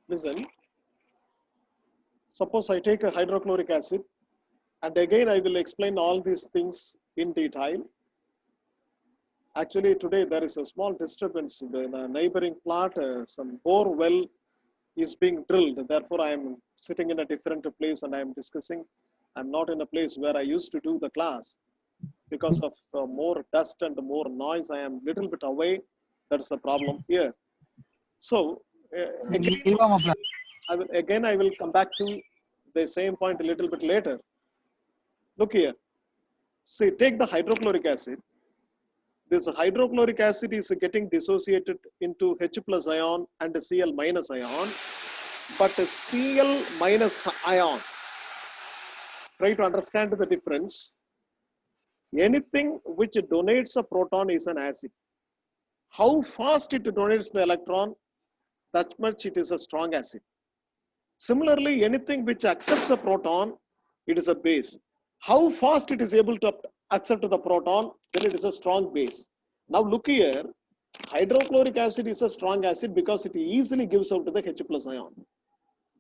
Listen, suppose I take a hydrochloric acid, and again I will explain all these things in detail. Actually, today there is a small disturbance in the neighboring plot. Some bore well is being drilled. Therefore, I am sitting in a different place and I am discussing. I'm not in a place where I used to do the class. Because of more dust and more noise, I am little bit away. That's a problem here. So again I will come back to the same point a little bit later. Look here. See, take the hydrochloric acid. This hydrochloric acid is getting dissociated into H plus ion and Cl minus ion. But Cl minus ion, try to understand the difference. Anything which donates a proton is an acid. How fast it donates the electron, that much it is a strong acid. Similarly, anything which accepts a proton, it is a base. How fast it is able to accept the proton, then it is a strong base. Now look here, hydrochloric acid is a strong acid because it easily gives out to the H plus ion.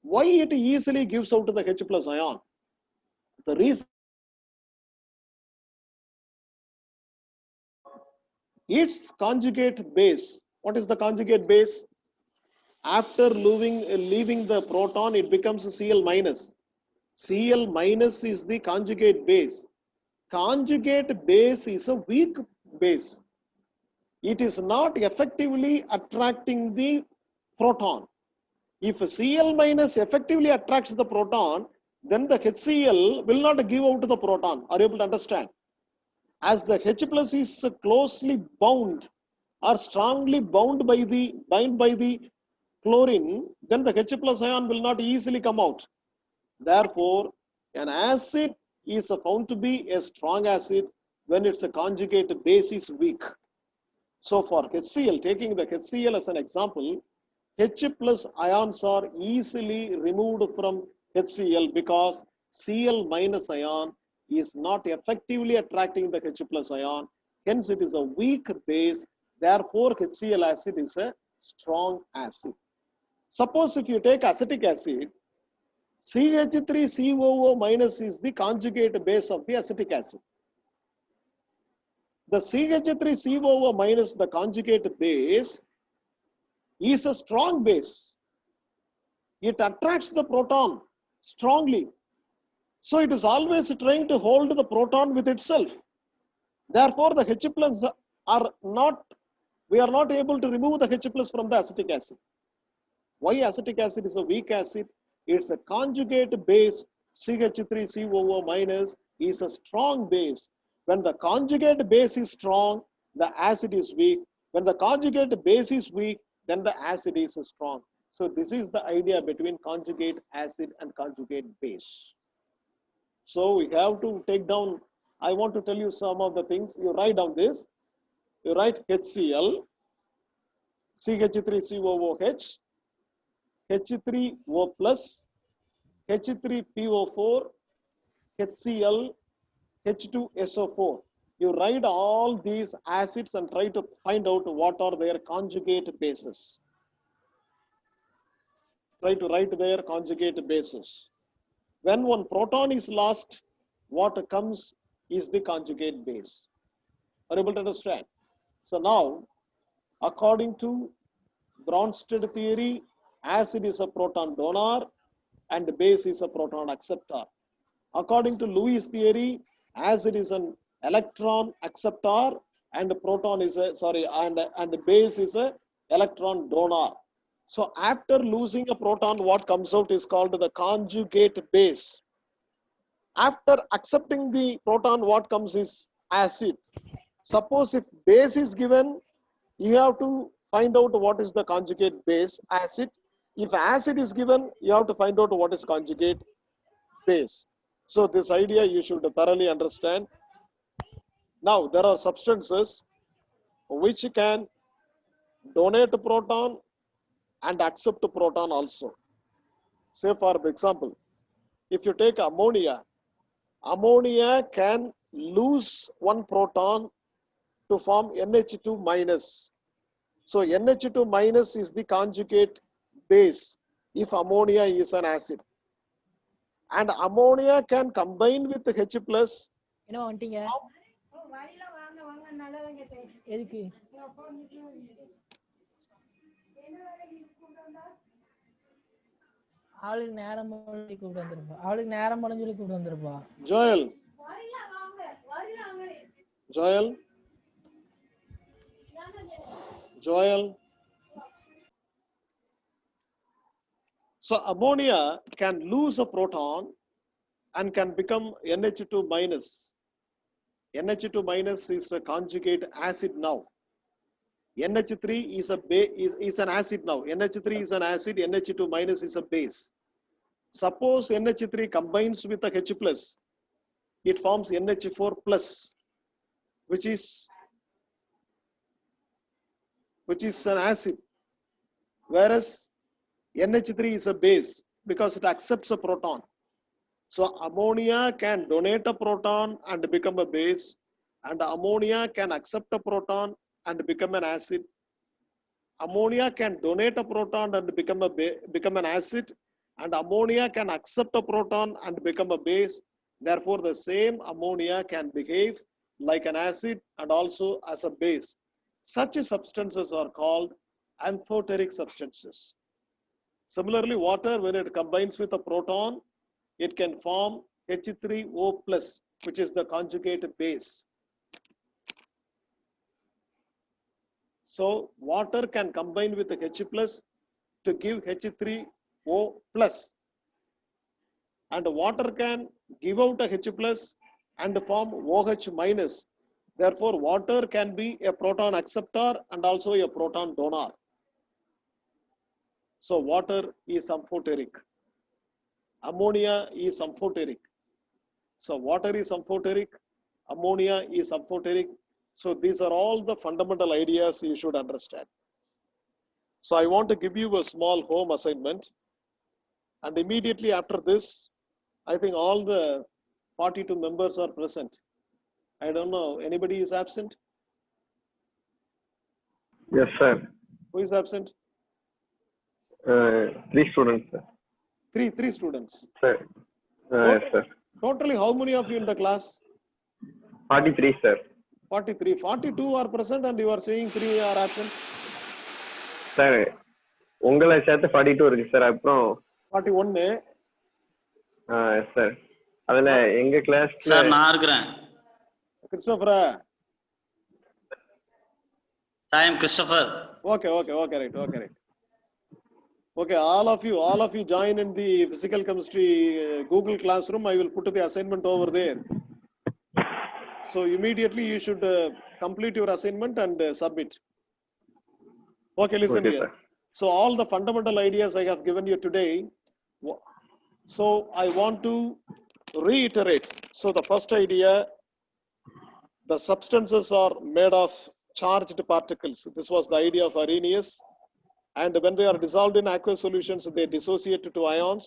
Why it easily gives out to the H plus ion? The reason its conjugate base. What is the conjugate base? After leaving the proton, it becomes Cl minus. Cl minus is the conjugate base. Conjugate base is a weak base. It is not effectively attracting the proton. If Cl minus effectively attracts the proton, then the HCl will not give out the proton. Are you able to understand? As the H plus is closely bound or strongly bound by the chlorine, then the H plus ion will not easily come out. Therefore, an acid is found to be a strong acid when its conjugate base is weak. So for HCl, taking the HCl as an example, H plus ions are easily removed from HCl because Cl minus ion is not effectively attracting the H plus ion. Hence, it is a weak base. Therefore, HCl acid is a strong acid. Suppose if you take acetic acid, CH3COO minus is the conjugate base of the acetic acid. The CH3COO minus, the conjugate base, is a strong base. It attracts the proton strongly. So it is always trying to hold the proton with itself. Therefore, the H plus are not, we are not able to remove the H plus from the acetic acid. Why acetic acid is a weak acid? It's a conjugate base. CH3COO minus is a strong base. When the conjugate base is strong, the acid is weak. When the conjugate base is weak, then the acid is strong. So this is the idea between conjugate acid and conjugate base. So we have to take down, I want to tell you some of the things. You write down this. You write HCl, CH3COOH, H3O plus, H3PO4, HCl, H2SO4. You write all these acids and try to find out what are their conjugate bases. Try to write their conjugate bases. When one proton is lost, what comes is the conjugate base. Are you able to understand? So now, according to Bronsted theory, acid is a proton donor and base is a proton acceptor. According to Lewis theory, acid is an electron acceptor and proton is a and base is a electron donor. So after losing a proton, what comes out is called the conjugate base. After accepting the proton, what comes is acid. Suppose if base is given, you have to find out what is the conjugate base, acid. If acid is given, you have to find out what is conjugate base. So this idea you should thoroughly understand. Now there are substances which can donate a proton and accept a proton also. Say for example, if you take ammonia, ammonia can lose one proton to form NH2 minus. So NH2 minus is the conjugate base. if ammonia is an acid. And ammonia can combine with H plus. என்ன வந்துட்டீங்க எதுக்கு அவளுக்கு நேரம் சொல்லி கூப்பிட்டு வந்திருப்பா அவளுக்கு நேரம் சொல்லி கூப்பிட்டு வந்திருப்பா Joel. Joel. Joel. So ammonia can lose a proton and can become NH2 minus. NH2 minus is a conjugate acid now. NH3 is an acid now. NH3 is an acid, NH2 minus is a base. Suppose NH3 combines with a H plus, it forms NH4 plus, which is an acid, whereas NH3 is a base because it accepts a proton. So ammonia can donate a proton and become a base, and ammonia can accept a proton and become an acid. Ammonia can donate a proton and become an acid, and ammonia can accept a proton and become a base. Therefore, the same ammonia can behave like an acid and also as a base. Such substances are called amphoteric substances. Similarly, water, when it combines with a proton, it can form H3O plus, which is the conjugate base. So water can combine with the H plus to give H3O plus, and water can give out a H plus and form OH minus. Therefore, water can be a proton acceptor and also a proton donor. So water is amphoteric. Ammonia is amphoteric. So water is amphoteric, ammonia is amphoteric. So these are all the fundamental ideas you should understand. So I want to give you a small home assignment, and immediately after this, I think all the 42 members are present. I don't know, anybody is absent? Yes, sir. Who is absent? 3 students, sir. Three students. Sir. Yes, sir. Totally, how many of you in the class? 43, sir. 43. 42 are present and you are saying 3 are absent? Sir, உங்களை சேர்த்து 42 இருக்கு sir. அப்புறம் 41. Yes sir. அதுல எங்க class sir நான் இருக்கிறேன். கிறிஸ்டோபரா? I am Christopher. Okay, right. Okay, all of you join in the physical chemistry Google Classroom. I will put the assignment over there. So immediately you should complete your assignment and submit. Okay, listen here. Sir. So all the fundamental ideas I have given you today. So I want to reiterate. So the first idea, the substances are made of charged particles. This was the idea of Arrhenius. And when they are dissolved in aqueous solutions, they dissociate to ions.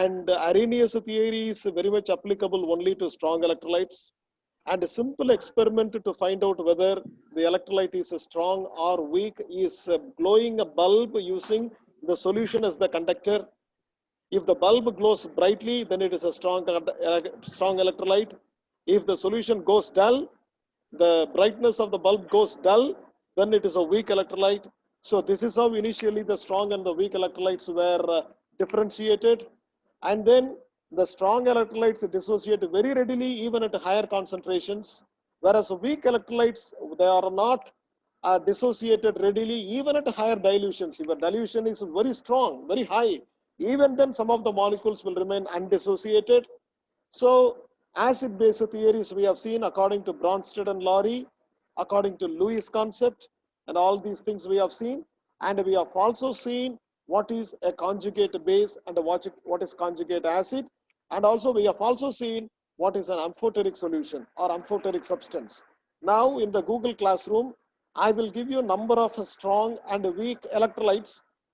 And Arrhenius theory is very much applicable only to strong electrolytes. And a simple experiment to find out whether the electrolyte is strong or weak is glowing a bulb using the solution as the conductor. If the bulb glows brightly, then it is a strong electrolyte. If the solution goes dull, the brightness of the bulb goes dull, then it is a weak electrolyte. So this is how initially the strong and the weak electrolytes were differentiated. And then the strong electrolytes dissociate very readily even at higher concentrations, whereas weak electrolytes, they are not dissociated readily even at higher dilutions. If the dilution is very strong, very high, even then some of the molecules will remain undissociated. So acid-base theories we have seen according to Bronsted and Lowry, according to Lewis concept, and all these things we have seen. And we have also seen what is a conjugate base and what is conjugate acid. And also we have also seen what is an amphoteric solution or amphoteric substance. Now in the Google Classroom, I will give you a number of strong and weak electrolytes.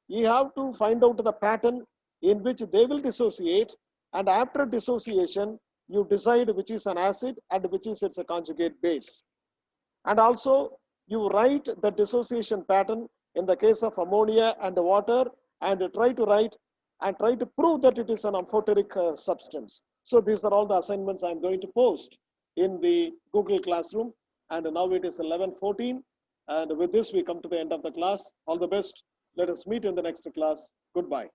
You have to find out the pattern in which they will dissociate. And after dissociation, you decide which is an acid and which is its a conjugate base. And also you write the dissociation pattern in the case of ammonia and water and try to write and try to prove that it is an amphoteric substance. So these are all the assignments I'm going to post in the Google Classroom. And now it is 11:14. And with this, we come to the end of the class. All the best. Let us meet in the next class. Goodbye.